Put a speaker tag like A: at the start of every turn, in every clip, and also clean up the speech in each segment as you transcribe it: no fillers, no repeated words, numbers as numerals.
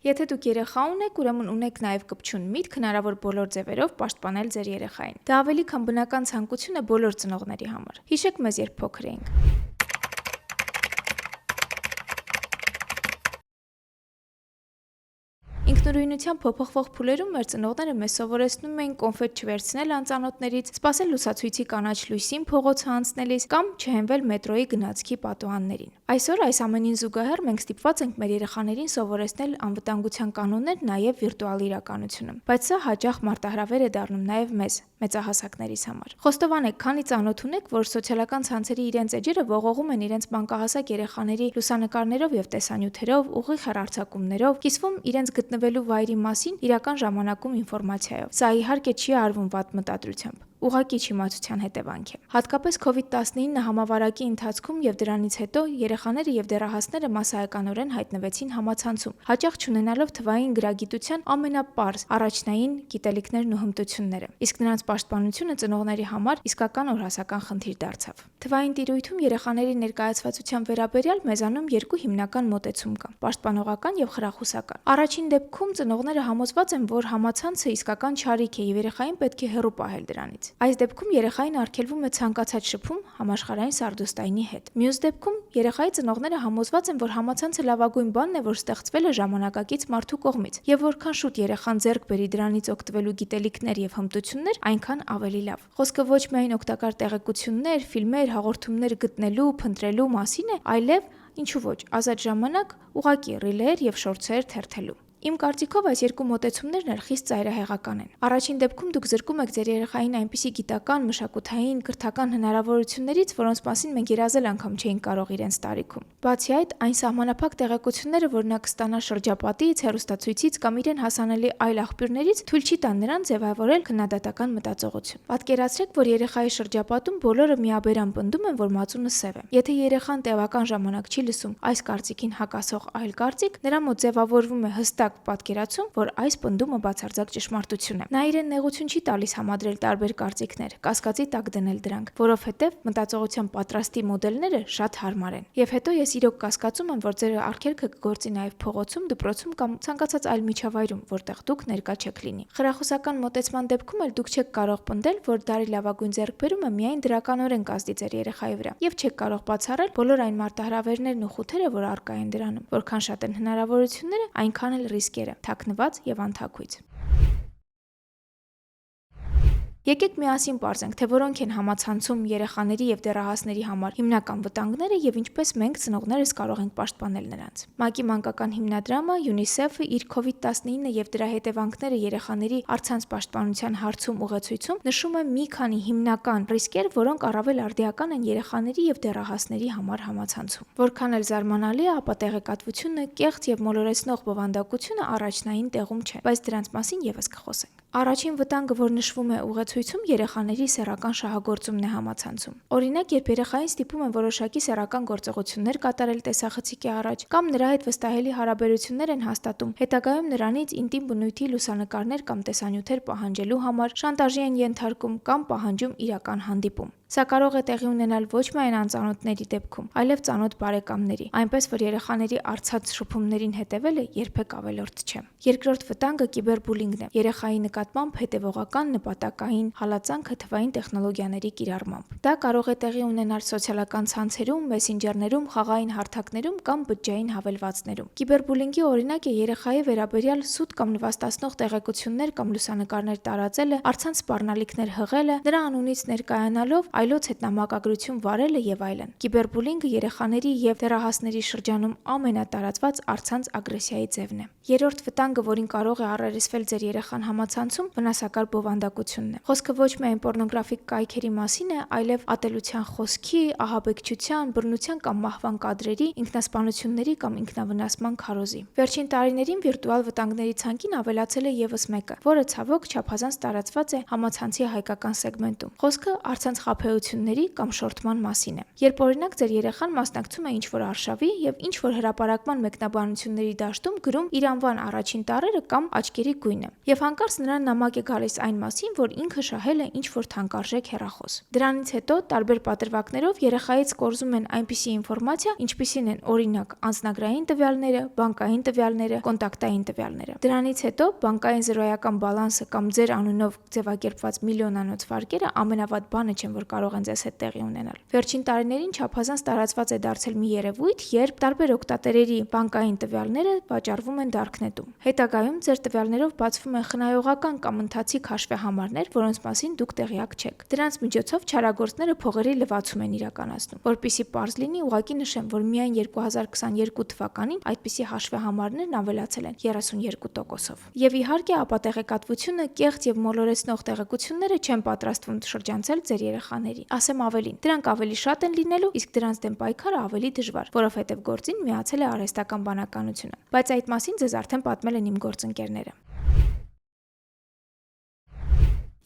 A: Եթե դուք երեխա ունեք, ուրեմն ունեք նաև կպչուն միտք հնարավոր բոլոր ձևերով պաշտպանել ձեր երեխային։ Դա ավելի քան բնական ցանկություն է բոլոր ծնողների համար։ Հիշեք մեզ, երբ փոքր էինք։ Ինքնուրույնության փոփոխվող փուլերում մեր ծնողները մեզ սովորեցնում էին կոնֆետ չվերցնել անծանոթներից, սպասել լուսացույցի կանաչ լույսին փողոցը անցնելիս կամ չհենվել մետրոյի գնացքի պատուհաններին։ Այսօր այս ամենին զուգահեռ մենք ստիպված ենք մեր երեխաներին սովորեցնել անվտանգության կանոններ նաև վիրտուալ իրականությունում, բայց սա հաճախ մարտահրավեր է դառնում նաև մեզ, մեծահասակներիս համար։ Խոստովանեք, քանի ծանոթ ունեք, որ սոցիալական ցանցերի իրենց էջերը ողողում են իրենց մանկահասակ երեխաների լուսանկարներով եւ տեսանյութերով, ուղիղ հեռարձակումներով, կիսվում իրենց գտնվելու վայրի մասին իրական ժամանակում ինֆորմացիայով։ Սա իհարկե չի արվում վատ մտադրությամբ, ուղղակի չիմացության հետևանք է։ Հատկապես COVID-19 համավարակի ընթացքում եւ դրանից հետո երեխաները եւ դեռահասները մասսայականորեն հայտնվեցին համացանցում, հաճախ չունենալով թվային գրագիտության ամենապարզ առաջնային գիտելիքներն ու հմտությունները։ Իսկ նրանց պաշտպանությունը ծնողների համար իսկական օրհասական խնդիր դարձավ։ Թվային տիրույթում երեխաների ներկայացվածության վերաբերյալ մեզանում երկու հիմնական մոտեցում կա՝ պաշտպանողական եւ խրախուսական։ Առաջին դեպքում ծնողները համոզված են, որ համացանցը իսկական չարիք է եւ երեխային պետք է հեռու պահել դրանից։ Այս դեպքում երեխային արգելվում է ցանկացած շփում համաշխարհային սարդոստայնի հետ։ Մյուս դեպքում երեխայի ծնողները համոզված են, որ համացանցը լավագույն բանն է, որ ստեղծվել է ժամանակակից մարդու կողմից, եւ որքան շուտ երեխան ձեռք բերի դրանից օգտվելու գիտելիքներ եւ հմտություններ, այնքան ավելի լավ։ Խոսքը ոչ միայն օգտակար տեղեկություններ, ֆիլմեր, հաղորդումներ գտնելու, փնտրելու մասին է, այլև, ինչու ոչ, ազատ ժամանակ ուղղակի ռիլեր եւ շորցեր թերթելու։ Իմ կարծիքով այս երկու մոտեցումներն էլ խիստ ծայրահեղական են։ Առաջին դեպքում դուք զրկում եք ձեր երեխային այնպիսի գիտական, մշակութային, կրթական հնարավորություններից, որոնց մասին մենք երազել անգամ չէինք կարող իրենց տարիքում։ Բացի այդ, այն սահմանափակ տեղեկությունները, որ նա կստանա շրջապատից, հեռուստացույցից կամ իրեն հասանելի այլ աղբյուրներից, թույլ չի տան նրան ձևավորել քննադատական մտածողություն։ Պատկերացրեք, որ երեխայի շրջապատում բոլորը միաբերան պնդում են, որ մածունը սև է։ Եթե երեխան տևական ժամանակ չի լսում այս կարծիքին հակասող այլ կարծիք, նրա մոտ ձևավորվում է հստակ պատկերացում, որ այս պնդումը բացարձակ ճշմարտություն է։ Նա իրեն նեղություն չի տալիս համադրել տարբեր կարծիքներ, կասկածի տակ դնել դրանք, որովհետև մտածողության պատրաստի մոդելները շատ հարմար են։ Եվ հետո ես իրոք կասկածում եմ, որ ձեր արգելքը կգործի նաև փողոցում, դպրոցում կամ ցանկացած այլ միջավայրում, որտեղ դուք ներկա չեք լինի։ Խրախուսական մոտեցման դեպքում էլ դուք չեք կարող պնդել, որ դարի լավագույն ձեռքբերումը միայն դրականորեն կազդի ձեր երեխայի վրա, եւ չեք կարող բացառել բոլոր այն մարտահրավերներն ու խութերը, որ առկա են դրանում։ Որքան շատ են հնարավորությունները, այնքան էլ ռիսկերը, թաքնված եւ անթաքույց։ Եկեք միասին պարզենք, թե որոնք են համացանցում երեխաների եւ դեռահասների համար հիմնական վտանգները եւ ինչպես մենք ծնողներս կարող ենք պաշտպանել նրանց։ ՄԱԿ-ի մանկական հիմնադրամը UNICEF-ը իր COVID-19 եւ դրա հետևանքները երեխաների առցանց պաշտպանության հարցում ուղեցույցում նշում է մի քանի հիմնական ռիսկեր, որոնք առավել արդիական են երեխաների եւ դեռահասների համար համացանցում։ Որքան էլ զարմանալի է, ապա տեղեկատվությունը, կեղծ եւ մոլորեցնող բովանդակությունը առաջնային տեղում չէ, բայց դրանց մասին եւս կխոսենք։ Առաջին վտանգը, որ նշվում է ուղեցույցում, երեխաների սեռական շահագործումն է համացանցում։ Օրինակ, երբ երեխային ստիպում են որոշակի սեռական գործողություններ կատարել տեսախցիկի առաջ, կամ նրա հետ վստահելի հարաբերություններ են հաստատում, հետագայում նրանից ինտիմ բնույթի լուսանկարներ կամ տեսանյութեր պահանջելու համար, շանտաժի են ենթարկում կամ պահանջում իրական հանդիպում։ Սա կարող է տեղի ունենալ ոչ միայն անծանոթների դեպքում, այլև ծանոթ բարեկամների, այնպես որ երեխաների առցած շփումներին հետևելը երբեք ավելորդ չէ։ Երկրորդ վտանգը կիբերբուլինգն է, երեխայի նկատմամբ հետևողական, նպատակային հալածանքը թվային տեխնոլոգիաների կիրառմամբ։ Դա կարող է տեղի ունենալ սոցիալական ցանցերում, մեսենջերներում, խաղային հարթակներում կամ բջջային հավելվածներում։ Կիբերբուլինգի օրինակ է երեխայի վերաբերյալ սուտ կամ նվաստացնող տեղեկություններ կամ լուսանկարներ տարածելը, առցանց սպառնալիքներ հղելը, նրա անունից ներկայանալով այլոց հետ նամակագրություն վարելը եւ այլն։ Կիբերբուլինգը երեխաների եւ դեռահասների շրջանում ամենատարածված առցանց ագրեսիայի ձևն է։ Երրորդ վտանգը, որին կարող է առերեսվել ձեր երեխան համացանցում, վնասակար բովանդակությունն է։ Խոսքը ոչ միայն պոռնոգրաֆիկ կայքերի մասին է, այլև ատելության խոսքի, ահաբեկչության, բռնության կամ մահվան կադրերի, ինքնասպանությունների կամ ինքնավնասման քարոզի։ Վերջին տարիներին վիրտուալ վտանգների ցանկին ավելացել է եւս մեկը, որը ցավոք չափազանց տարածված է համացանցի հայկական սեգմենտում։ Խոսքը առցանց խաբելու խաբեությունների կամ շորթման մասին է։ Երբ օրինակ ձեր երեխան մասնակցում է ինչ-որ արշավի եւ ինչ-որ հրապարակման մեկնաբանությունների դաշտում գրում իր անվան առաջին տառերը կամ աչքերի գույնը, եւ հանկարծ նրան նամակ է գալիս այն մասին, որ ինքը շահել է ինչ-որ թանկարժեք հեռախոս։ Դրանից հետո տարբեր պատրվակներով երեխայից կորզում են այնպիսի ինֆորմացիա, ինչպիսին են օրինակ անձնագրային տվյալները, բանկային տվյալները, կոնտակտային տվյալները։ Դրանից հետո բանկային զրոյական բալանսը կամ ձեր անունով ձևակերպված միլիոնանոց վարկերը ամենավատ բանը չեն, որ կարող են ձեզ հետ տեղի ունենալ։ Վերջին տարիներին չափազանց տարածված է դարձել մի երևույթ, երբ տարբեր օգտատերերի բանկային տվյալները վաճառվում են Darknet-ում։ Հետագայում ձեր տվյալներով բացվում են խնայողական կամ ընթացիկ հաշվեհամարներ, որոնց մասին դուք տեղյակ չեք։ Դրանց միջոցով չարագործները փողերի լվացում են իրականացնում։ Որպեսզի պարզ լինի, ուղղակի նշեմ, որ միայն 2022 թվականին այդպիսի հաշվեհամարներն ավելացել են 32%-ով։ Եվ իհարկե, ապա տեղեկատվությունը, կեղծ եւ մոլորեցնող տեղեկությունները չեն պատրաստվում շրջանցել ձեր երեխաների։ Ասեմ ավելին, դրանք ավելի շատ են լինելու, իսկ դրանց դեմ պայքարը ավելի դժվար, որովհետեւ գործին միացել է արհեստական բանականությունը։ Բայց այդ մասին ձեզ արդեն պատմել են իմ գործընկերները։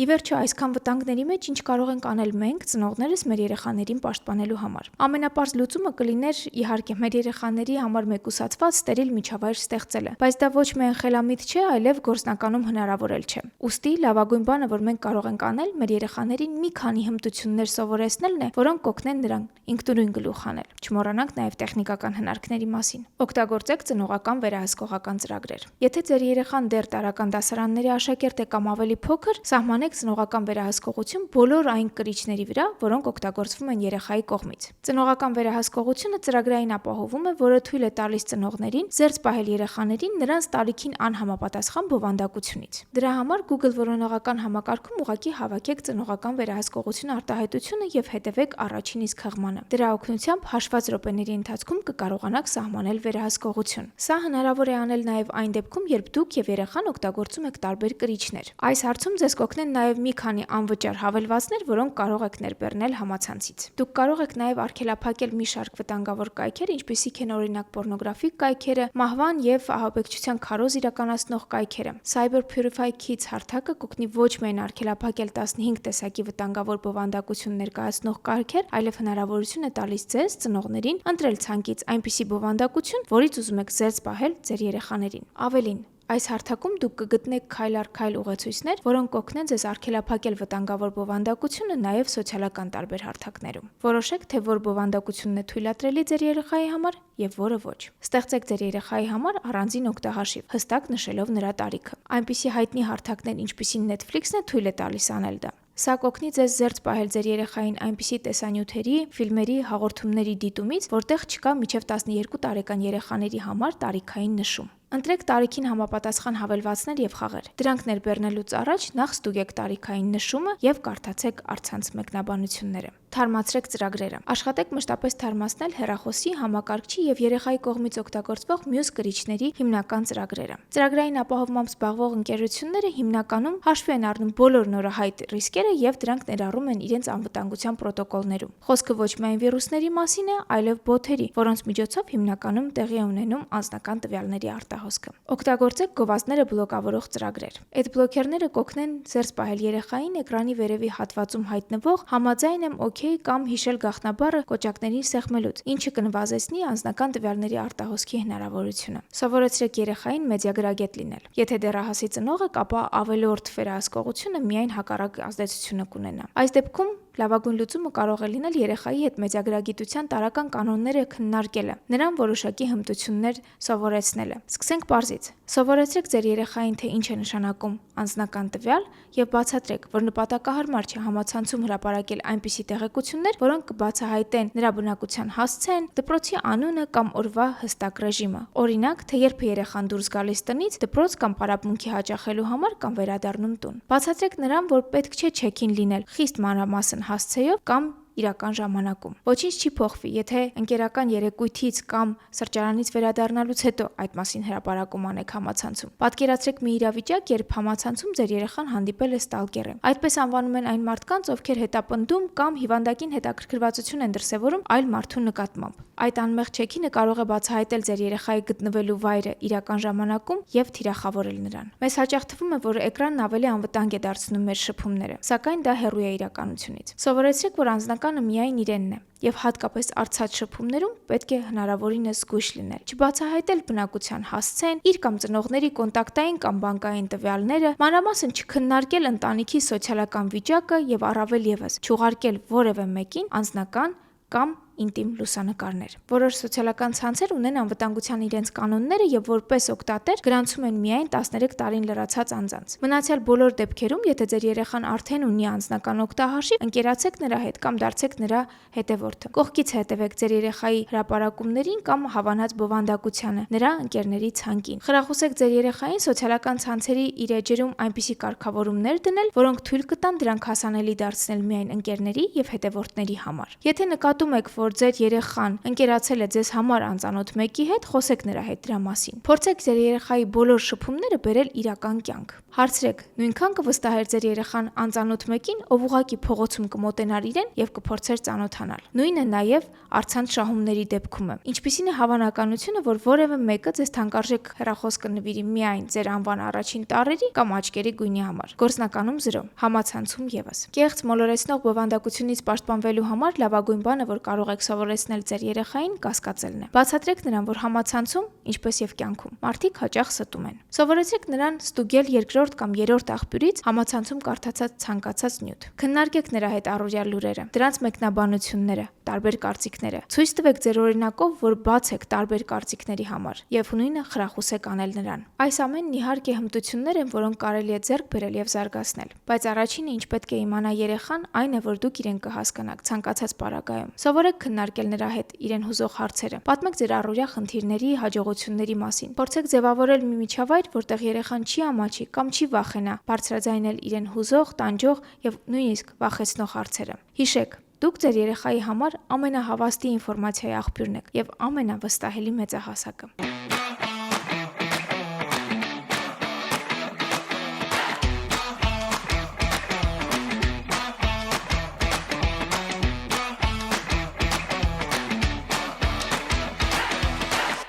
A: Ի վերջո, այսքան վտանգների մեջ ինչ կարող ենք անել մենք, ծնողներս, մեր երեխաներին պաշտպանելու համար։ Ամենապարզ լուծումը կլիներ, իհարկե, մեր երեխաների համար մեկուսացված ստերիլ միջավայր ստեղծելը, բայց դա ոչ միայն խելամիտ չէ, այլև գործնականում հնարավոր էլ չէ։ Ուստի լավագույն բանը, որ մենք կարող ենք անել, մեր երեխաներին մի քանի հմտություններ սովորեցնելն է, որոնք կօգնեն նրան ինքնուրույն գլուխ անել։ Չմոռանանք նաև տեխնիկական հնարքների մասին։ Օգտագործեք ծնողական վերահսկողական ծրագրեր։ Եթե ձեր երեխան դեռ տարրական դասարանների աշակերտ է կամ ավելի փոքր, սահմանեք ծնողական վերահսկողություն բոլոր այն կրիչների վրա, որոնք օգտագործվում են երեխայի կողմից։ Ծնողական վերահսկողությունը ծրագրային ապահովում է, որը թույլ է տալիս ծնողներին զերծ պահել երեխաներին նրանց տարիքին անհամապատասխան բովանդակությունից։ Դրա համար Google որոնողական համակարգում ուղղակի հավաքեք ծնողական վերահսկողություն արտահայտությունը եւ հետևեք առաջին իսկ հղմանը։ Դրա օգնությամբ հաշված րոպեների ընթացքում կկարողանաք սահմանել վերահսկողություն։ Սա հնարավոր է անել նաեւ այն դեպքում, երբ դուք եւ երեխան օգտագործում եք տարբեր կրիչներ։ Այս հարցում ձեզ կօգնեն նաև մի քանի անվճար հավելվածներ, որոնք կարող եք ներբեռնել համացանցից։ Դուք կարող եք նաև արգելափակել մի շարք վտանգավոր կայքեր, ինչպիսիք են օրինակ պոռնոգրաֆիկ կայքերը, մահվան եւ ահաբեկչության քարոզ իրականացնող կայքերը։ Cyber Purify Kids հարթակը կօգնի ոչ միայն արգելափակել 15 տեսակի վտանգավոր բովանդակություն ներկայացնող կայքեր, այլև հնարավորություն է տալիս ձեզ ծնողներին ընտրել ցանկից այնպիսի բովանդակություն, որից ուզում եք զերծ պահել ձեր երեխաներին։ Ավելին, այս հարթակում դուք կգտնեք քայլ առ քայլ ուղեցույցներ, որոնք կօգնեն ձեզ արգելափակել վտանգավոր բովանդակությունը նաև սոցիալական տարբեր հարթակներում։ Որոշեք, թե որ բովանդակությունն է թույլատրելի ձեր երեխայի համար եւ որը ոչ։ Ստեղծեք ձեր երեխայի համար առանձին օգտահաշիվ, հստակ նշելով նրա տարիքը։ Այնպիսի հայտնի հարթակներ, ինչպիսին Netflix-ն է, թույլ է տալիս անել դա։ Սա կօգնի ձեզ զերծ պահել ձեր երեխային այնպիսի տեսանյութերի, ֆիլմերի, հաղորդումների դիտումից, որտեղ չկա մինչև 12 տարեկան երեխաների համար տարիքային նշում։ Ընտրեք տարիքին համապատասխան հավելվածներ եւ խաղեր։ Դրանք ներբեռնելուց առաջ նախ ստուգեք տարիքային նշումը եւ կարդացեք առցանց մեկնաբանությունները։ Թարմացրեք ծրագրերը։ Աշխատեք մշտապես թարմացնել հեռախոսի, համակարգչի եւ երեխայի կողմից օգտագործվող մյուս կրիչների հիմնական ծրագրերը։ Ծրագրային ապահովմամբ զբաղվող ընկերությունները հիմնականում հաշվի են առնում բոլոր նորահայտ ռիսկերը եւ դրանք ներառում են իրենց անվտանգության պրոտոկոլներում։ Խոսքը ոչ միայն վիրուսների մասին է, այլև բոթերի, որոնց միջոցով հիմնականում տեղի է ունենում անձնական տվյալների արտահոսքը։ Օգտագործեք գովազդները բլոկավորող ծրագրեր։ Այդ բլոկերները կօգնեն զերծ պահել երեխային էկրանի վերևի հատվածում հայտնվող համաձայն եմ OK կամ հիշել գաղտնաբառը կոճակներին սեղմելուց, ինչը կնվազեցնի անձնական տվյալների արտահոսքի հնարավորությունը։ Սովորեցրեք երեխային մեդիագրագետ լինել։ Եթե դեռահասի ծնող եք, ապա ավելորդ վերահսկողությունը միայն հակառակ ազդեցությունը կունենա։ Այս դեպքում լավագույն լուծումը կարող է լինել երեխայի հետ մեդիագրագիտության տարրական կանոնները քննարկելը, նրան որոշակի հմտություններ սովորեցնելը։ Սկսենք պարզից։ Սովորեցրեք ձեր երեխային, թե ինչ է նշանակում անձնական տվյալ եւ բացատրեք, որ նպատակահարմար չէ համացանցում հրապարակել այնպիսի տեղեկություններ, որոնք կբացահայտեն նրա բնակության հասցեն, դպրոցի անունը կամ օրվա հստակ ռեժիմը։ Օրինակ, թե երբ է երեխան դուրս գալիս տնից, դպրոց կամ պարապմունքի հաճախելու համար կամ վերադառնում տուն։ Բացատրեք նրան, որ պետք չէ չեքին լինել, խիստ մանրամասն հասցեով կամ իրական ժամանակում։ Ոչինչ չի փոխվի, եթե ընկերական երեկույթից կամ սրճարանից վերադառնալուց հետո այդ մասին հրապարակում անեք համացանցում։ Պատկերացրեք մի իրավիճակ, երբ համացանցում ձեր երեխան հանդիպել է ստալկերի։ Այդպես անվանում են այն մարդկանց, ովքեր հետապնդում կամ հիվանդակին հետաքրքրվածություն են դրսևորում այլ մարդու նկատմամբ։ Այդ անմեղ չեքինը կարող է բացահայտել ձեր երեխայի գտնվելու վայրը իրական ժամանակում եւ թիրախավորել նրան։ Մեզ հաճախ թվում է, որ էկրանն ավելի անվտանգ է դարձնում մեր շփումները, սակայն դա հեռու է իրականությունից։ Սովորեցրեք, որ անձնականը միայն իրենն է, եւ հատկապես արցած շփումներում պետք է հնարավորինս զգույշ լինել։ Չբացահայտել բնակության հասցեն, իր կամ ծնողների կոնտակտային կամ բանկային տվյալները, մանրամասն չքննարկել ընտանիքի սոցիալական վիճակը եւ առավել եւս չուղարկել որևէ մեկին անձնական կամ ինտիմ լուսանկարներ։ Որոշ սոցիալական ցանցեր ունեն անվտանգության իրենց կանոնները եւ որպես օգտատեր գրանցում են միայն 13 տարին լրացած անձանց։ Մնացյալ բոլոր դեպքերում, եթե ձեր երեխան արդեն ունի անձնական օգտահաշիվ, ընկերացեք նրա հետ կամ դարձեք նրա հետևորդը։ Կողքից հետևեք ձեր երեխայի հրապարակումներին կամ հավանած բովանդակությանը, նրա ընկերների ցանկին։ Խրախուսեք ձեր երեխային սոցիալական ցանցերի իր էջերում այնպիսի կարգավորումներ դնել, որոնք թույլ կտան դրանք հասանելի դարձնել միայն ընկերների եւ հետևորդների համար։ Եթե նկատում եք, որ ձեր երեխան ընկերացել է ձեզ համար անծանոթ մեկի հետ, խոսեք նրա հետ դրա մասին։ Փորձեք ձեր երեխայի բոլոր շփումները բերել իրական կյանք։ Հարցրեք. նույնքան կվստահեր ձեր երեխան անծանոթ մեկին, ով ուղղակի փողոցում կմոտենար իրեն եւ կփորձեր ծանոթանալ։ Նույնը նաեւ առցանց շահումների դեպքում է։ Ինչպիսին է հավանականությունը, որ որևէ մեկը ձեզ թանկարժեք հեռախոս կնվիրի միայն ձեր անվան առաջին տառերի կամ աչքերի գույնի համար։ Գործնականում 0, համացանցում եւս։ Կեղծ մոլորեցնող բովանդակությունից պաշտպանվելու համար լավագույն բանը, որ կարող եք սովորեցնել ձեր երեխային, կասկածելն է։ Բացատրեք նրան, որ համացանցում, ինչպես եւ կյանքում, մարդիկ հաճախ ստում են։ Սովորեցրեք նրան ստուգել երկրորդ կամ երրորդ աղբյուրից համացանցում կարդացած ցանկացած նյութ։ Քննարկեք նրա հետ առօրյա լուրերը, դրանց մեկնաբանությունները, տարբեր կարծիքները։ Ցույց տվեք ձեր օրինակով, որ բաց եք տարբեր կարծիքների համար եւ նույնը խրախուսեք անել նրան։ Այս ամենն իհարկե հմտություններ են, որոնք կարելի է ձեռք բերել եւ զարգացնել, բայց առաջինը, ինչ պետք է իմանա երեխան, այն է, որ դուք իրեն կհասկանաք ցանկացած պարագայում։ Սովորեք քննարկել նրա հետ իրեն հուզող հարցերը։ Պատմեք ձեր առօրյա խնդիրների, հաջողությունների մասին։ Փորձեք ձևավորել մի միջավայր, որտեղ երեխան չի ամաչի կամ չի վախենա բարձրաձայնել իրեն հուզող, տանջող եւ նույնիսկ վախեցնող հարցերը։ Հիշեք, դուք ձեր երեխայի համար ամենահավաստի ինֆորմացիայի աղբյուրն եք եւ ամենավստահելի մեծահասակը։